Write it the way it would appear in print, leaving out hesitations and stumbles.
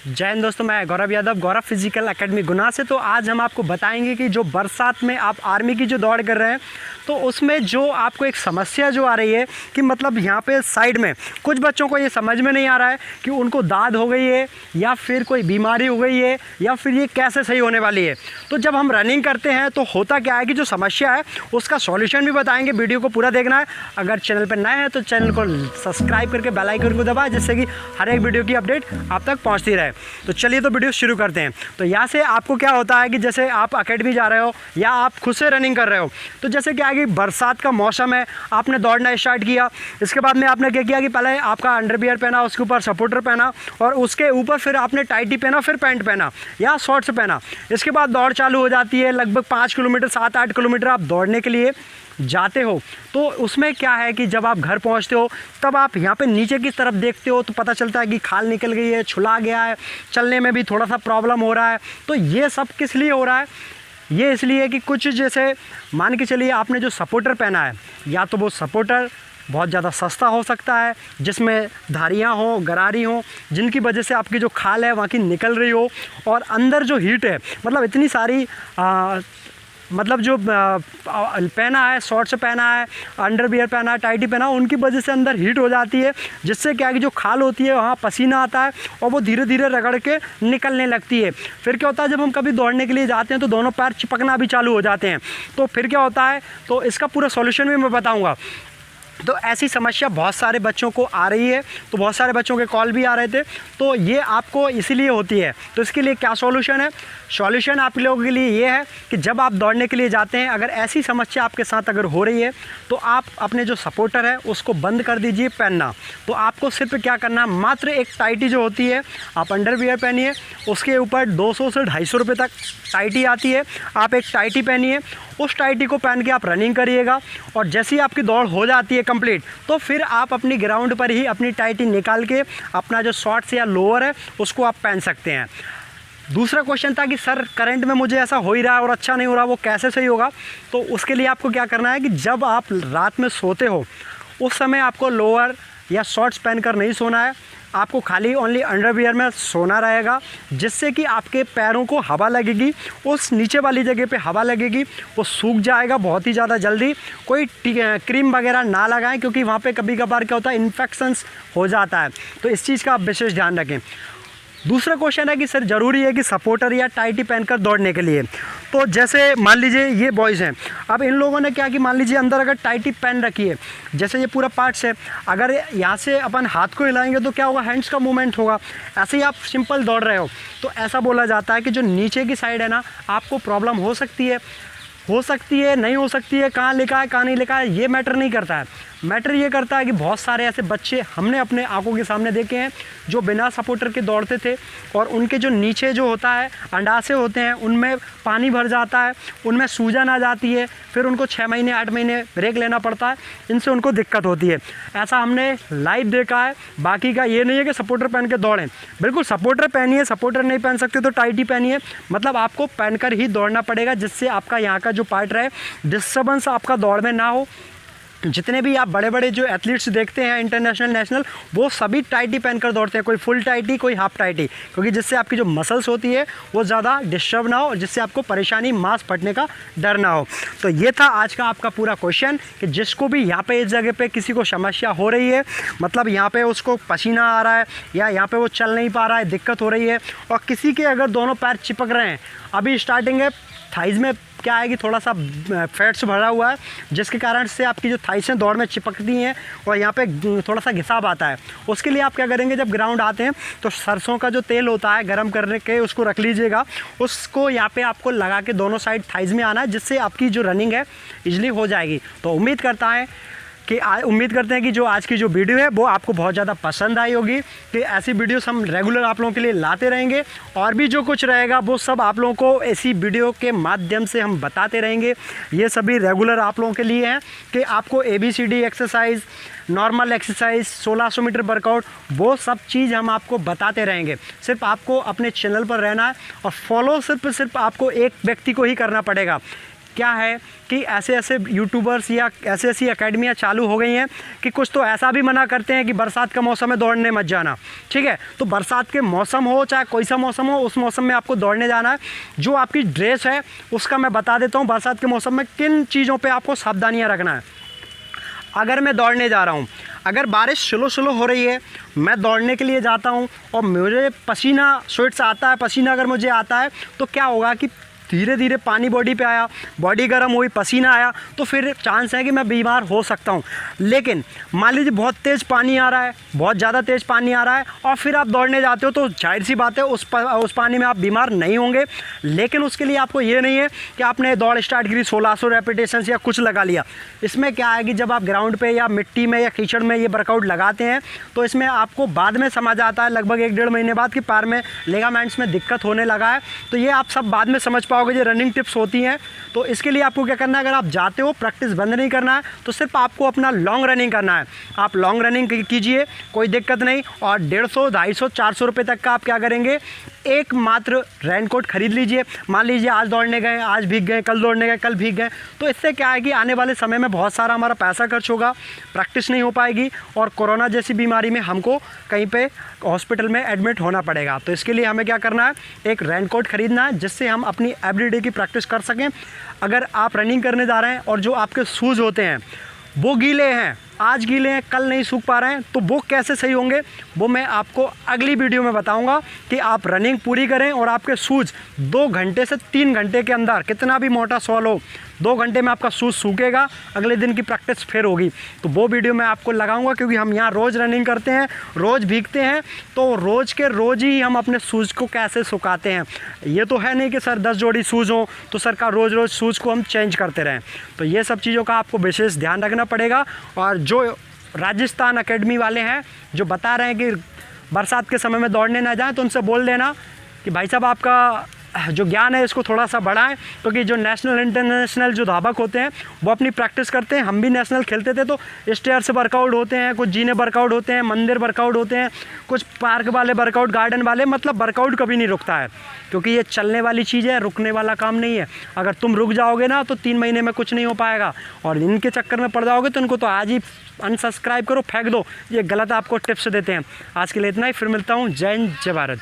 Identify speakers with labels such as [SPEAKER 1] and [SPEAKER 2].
[SPEAKER 1] जय हिंद दोस्तों, मैं गौरव यादव, गौरव फिजिकल एकेडमी गुना से। तो आज हम आपको बताएंगे कि जो बरसात में आप आर्मी की जो दौड़ कर रहे हैं तो उसमें जो आपको एक समस्या जो आ रही है कि मतलब यहाँ पे साइड में कुछ बच्चों को ये समझ में नहीं आ रहा है कि उनको दाद हो गई है या फिर कोई बीमारी हो गई है या फिर ये कैसे सही होने वाली है। तो जब हम रनिंग करते हैं तो होता क्या है कि जो समस्या है उसका सॉल्यूशन भी बताएंगे। वीडियो को पूरा देखना है। अगर चैनल पर नए हैं तो चैनल को सब्सक्राइब करके बेल आइकन को दबाएं जिससे कि हर एक वीडियो की अपडेट आप तक पहुँचती रहे। तो चलिए तो वीडियो शुरू करते हैं। तो यहाँ से आपको क्या होता है कि जैसे आप एकेडमी जा रहे हो या आप खुद से रनिंग कर रहे हो, तो जैसे क्या है कि बरसात का मौसम है, आपने दौड़ना स्टार्ट किया। इसके बाद में आपने क्या किया कि पहले आपका अंडरवियर पहना, उसके ऊपर सपोर्टर पहना और उसके ऊपर फिर आपने टाइटी पहना, फिर पैंट पहना या शॉर्ट्स पहना। इसके बाद दौड़ चालू हो जाती है। लगभग 5 किलोमीटर 7-8 किलोमीटर आप दौड़ने के लिए जाते हो। तो उसमें क्या है कि जब आप घर पहुंचते हो तब आप यहाँ पे नीचे की तरफ देखते हो तो पता चलता है कि खाल निकल गई है, छुला गया है, चलने में भी थोड़ा सा प्रॉब्लम हो रहा है। तो ये सब किस लिए हो रहा है? ये इसलिए कि कुछ जैसे मान के चलिए आपने जो सपोर्टर पहना है, या तो वो सपोर्टर बहुत ज़्यादा सस्ता हो सकता है जिसमें धारियाँ हो, गरारी हो, जिनकी वजह से आपकी जो खाल है वहाँ की निकल रही हो और अंदर जो हीट है, मतलब इतनी सारी मतलब जो पहना है, शॉर्ट्स पहना है, अंडरवियर पहना है, टाइटी पहना है, उनकी वजह से अंदर हीट हो जाती है जिससे क्या है कि जो खाल होती है वहाँ पसीना आता है और वो धीरे धीरे रगड़ के निकलने लगती है। फिर क्या होता है जब हम कभी दौड़ने के लिए जाते हैं तो दोनों पैर चिपकना भी चालू हो जाते हैं। तो फिर क्या होता है, तो इसका पूरा सॉल्यूशन भी मैं बताऊँगा। तो ऐसी समस्या बहुत सारे बच्चों को आ रही है, तो बहुत सारे बच्चों के कॉल भी आ रहे थे। तो ये आपको इसीलिए होती है। तो इसके लिए क्या सॉल्यूशन है? सॉल्यूशन आप लोगों के लिए ये है कि जब आप दौड़ने के लिए जाते हैं, अगर ऐसी समस्या आपके साथ अगर हो रही है तो आप अपने जो सपोर्टर है उसको बंद कर दीजिए पहनना। तो आपको सिर्फ क्या करना है, मात्र एक टाइटी जो होती है, आप अंडरवियर पहनिए, उसके ऊपर 200 से 250 रुपये तक टाइटी आती है, आप एक टाइटी पहनिए, उस टाइटी को पहन के आप रनिंग करिएगा। और जैसे ही आपकी दौड़ हो जाती है कंप्लीट तो फिर आप अपनी ग्राउंड पर ही अपनी टाइटी निकाल के अपना जो शॉर्ट्स या लोअर है उसको आप पहन सकते हैं। दूसरा क्वेश्चन था कि सर करंट में मुझे ऐसा हो ही रहा है और अच्छा नहीं हो रहा, वो कैसे सही होगा? तो उसके लिए आपको क्या करना है कि जब आप रात में सोते हो उस समय आपको लोअर या शॉर्ट्स पहनकर नहीं सोना है, आपको खाली ओनली अंडरवियर में सोना रहेगा, जिससे कि आपके पैरों को हवा लगेगी, उस नीचे वाली जगह पे हवा लगेगी, वो सूख जाएगा बहुत ही ज़्यादा जल्दी। कोई क्रीम वगैरह ना लगाएं क्योंकि वहाँ पे कभी कभार क्या होता है, इन्फेक्शंस हो जाता है। तो इस चीज़ का आप विशेष ध्यान रखें। दूसरा क्वेश्चन है कि सर ज़रूरी है कि सपोर्टर या टाइटी पहनकर दौड़ने के लिए? तो जैसे मान लीजिए ये बॉयज़ हैं, अब इन लोगों ने क्या कि मान लीजिए अंदर अगर टाइटी पहन रखी है, जैसे ये पूरा पार्ट्स है, अगर यहाँ से अपन हाथ को हिलाएंगे तो क्या होगा, हैंड्स का मूवमेंट होगा। ऐसे ही आप सिंपल दौड़ रहे हो तो ऐसा बोला जाता है कि जो नीचे की साइड है ना, आपको प्रॉब्लम हो सकती है, नहीं हो सकती है, कहाँ लिखा है कहाँ नहीं लिखा है ये मैटर नहीं करता है। मैटर ये करता है कि बहुत सारे ऐसे बच्चे हमने अपने आंखों के सामने देखे हैं जो बिना सपोर्टर के दौड़ते थे और उनके जो नीचे जो होता है अंडाशे होते हैं उनमें पानी भर जाता है, उनमें सूजन आ जाती है, फिर उनको 6 महीने 8 महीने ब्रेक लेना पड़ता है, इनसे उनको दिक्कत होती है। ऐसा हमने लाइव देखा है। बाकी का ये नहीं है कि सपोर्टर पहन के दौड़ें, बिल्कुल सपोर्टर पहनिए, सपोर्टर नहीं पहन सकते तो टाइटी पहनिए, मतलब आपको पहनकर ही दौड़ना पड़ेगा जिससे आपका यहाँ का जो पार्ट रहे, डिस्टर्बेंस आपका दौड़ में ना हो। जितने भी आप बड़े बड़े जो एथलीट्स देखते हैं इंटरनेशनल नेशनल, वो सभी टाइटी पहनकर दौड़ते हैं, कोई फुल टाइटी कोई हाफ टाइटी, क्योंकि जिससे आपकी जो मसल्स होती है वो ज़्यादा डिस्टर्ब ना हो और जिससे आपको परेशानी, मांस फटने का डर ना हो। तो ये था आज का आपका पूरा क्वेश्चन कि जिसको भी यहाँ पे इस जगह पे किसी को समस्या हो रही है, मतलब यहाँ पे उसको पसीना आ रहा है या यहाँ पे वो चल नहीं पा रहा है, दिक्कत हो रही है, और किसी के अगर दोनों पैर चिपक रहे हैं, अभी स्टार्टिंग है, थाइज़ में क्या है कि थोड़ा सा फैट्स भरा हुआ है जिसके कारण से आपकी जो थाइस हैं दौड़ में चिपकती हैं और यहाँ पे थोड़ा सा घिसाव आता है। उसके लिए आप क्या करेंगे, जब ग्राउंड आते हैं तो सरसों का जो तेल होता है गर्म करने के उसको रख लीजिएगा, उसको यहाँ पे आपको लगा के दोनों साइड थाइस में आना है, जिससे आपकी जो रनिंग है इजली हो जाएगी। तो उम्मीद करते हैं कि जो आज की जो वीडियो है वो आपको बहुत ज़्यादा पसंद आई होगी, कि ऐसी वीडियोस हम रेगुलर आप लोगों के लिए लाते रहेंगे और भी जो कुछ रहेगा वो सब आप लोगों को ऐसी वीडियो के माध्यम से हम बताते रहेंगे। ये सभी रेगुलर आप लोगों के लिए हैं कि आपको ABCD exercise, normal exercise, 1600 metre workout, वो सब चीज़ हम आपको बताते रहेंगे। सिर्फ आपको अपने चैनल पर रहना है और फॉलो सिर्फ आपको एक व्यक्ति को ही करना पड़ेगा। क्या है कि ऐसे ऐसे यूट्यूबर्स या ऐसी ऐसी अकेडमियाँ चालू हो गई हैं कि कुछ तो ऐसा भी मना करते हैं कि बरसात का मौसम है दौड़ने मत जाना, ठीक है। तो बरसात के मौसम हो चाहे कोई सा मौसम हो, उस मौसम में आपको दौड़ने जाना है। जो आपकी ड्रेस है उसका मैं बता देता हूँ बरसात के मौसम में किन चीज़ों पर आपको सावधानियाँ रखना है। अगर मैं दौड़ने जा रहा हूँ, अगर बारिश स्लो स्लो हो रही है, मैं दौड़ने के लिए जाता हूँ और मुझे पसीना स्वेट से आता है, पसीना अगर मुझे आता है तो क्या होगा कि धीरे धीरे पानी बॉडी पे आया, बॉडी गर्म हुई, पसीना आया, तो फिर चांस है कि मैं बीमार हो सकता हूँ। लेकिन मान लीजिए बहुत तेज़ पानी आ रहा है, बहुत ज़्यादा तेज़ पानी आ रहा है और फिर आप दौड़ने जाते हो तो जाहिर सी बात है उस पानी में आप बीमार नहीं होंगे। लेकिन उसके लिए आपको ये नहीं है कि आपने दौड़ स्टार्ट करी 1600 रेपिटेशंस या कुछ लगा लिया। इसमें क्या है कि जब आप ग्राउंड पर या मिट्टी में या कीचड़ में ये वर्कआउट लगाते हैं तो इसमें आपको बाद में समझ आता है, लगभग 1-1.5 महीने बाद, कि पैर में लिगामेंट्स में दिक्कत होने लगा है। तो ये आप सब बाद में समझ पाओगे, जो रनिंग टिप्स होती हैं। तो इसके लिए आपको क्या करना है, अगर आप जाते हो, प्रैक्टिस बंद नहीं करना है, तो सिर्फ आपको अपना लॉन्ग रनिंग करना है। आप लॉन्ग रनिंग कीजिए, कोई दिक्कत नहीं। और 150, 250, 400 रुपये तक का आप क्या करेंगे, एक मात्र रेनकोट खरीद लीजिए। मान लीजिए आज दौड़ने गए, आज भीग गए, कल दौड़ने गए, कल भीग गए, तो इससे क्या है कि आने वाले समय में बहुत सारा हमारा पैसा खर्च होगा, प्रैक्टिस नहीं हो पाएगी और कोरोना जैसी बीमारी में हमको कहीं पे हॉस्पिटल में एडमिट होना पड़ेगा। तो इसके लिए हमें क्या करना है, एक रेनकोट खरीदना है जिससे हम अपनी एवरीडे की प्रैक्टिस कर सकें। अगर आप रनिंग करने जा रहे हैं और जो आपके शूज़ होते हैं वो गीले हैं, आज गीले हैं, कल नहीं सूख पा रहे हैं, तो वो कैसे सही होंगे वो मैं आपको अगली वीडियो में बताऊंगा। कि आप रनिंग पूरी करें और आपके शूज़ 2 घंटे से 3 घंटे के अंदर, कितना भी मोटा सॉल हो, 2 घंटे में आपका शूज़ सूखेगा, अगले दिन की प्रैक्टिस फिर होगी। तो वो वीडियो मैं आपको लगाऊंगा, क्योंकि हम यहाँ रोज़ रनिंग करते हैं, रोज़ भीगते हैं, तो रोज़ के रोज़ ही हम अपने शूज़ को कैसे सुखाते हैं। ये तो है नहीं कि सर 10 जोड़ी शूज़ हो तो सर का रोज़ रोज़ शूज़ को हम चेंज करते रहें। तो ये सब चीज़ों का आपको विशेष ध्यान रखना पड़ेगा। और जो राजस्थान एकेडमी वाले हैं जो बता रहे हैं कि बरसात के समय में दौड़ने ना जाएं, तो उनसे बोल देना कि भाई साहब आपका जो ज्ञान है इसको थोड़ा सा बढ़ाएं, क्योंकि जो नेशनल इंटरनेशनल जो धावक होते हैं वो अपनी प्रैक्टिस करते हैं। हम भी नेशनल खेलते थे तो स्टेयर्स वर्कआउट होते हैं, कुछ जीने वर्कआउट होते हैं, मंदिर वर्कआउट होते हैं, कुछ पार्क वाले वर्कआउट, गार्डन वाले, मतलब वर्कआउट कभी नहीं रुकता है, क्योंकि ये चलने वाली चीज़ है, रुकने वाला काम नहीं है। अगर तुम रुक जाओगे ना तो 3 महीने में कुछ नहीं हो पाएगा और इनके चक्कर में पड़ जाओगे तो इनको तो आज ही अनसब्सक्राइब करो, फेंक दो। ये गलत आपको टिप्स देते हैं। आज के लिए इतना ही, फिर मिलता हूँ। जय हिंद, जय भारत।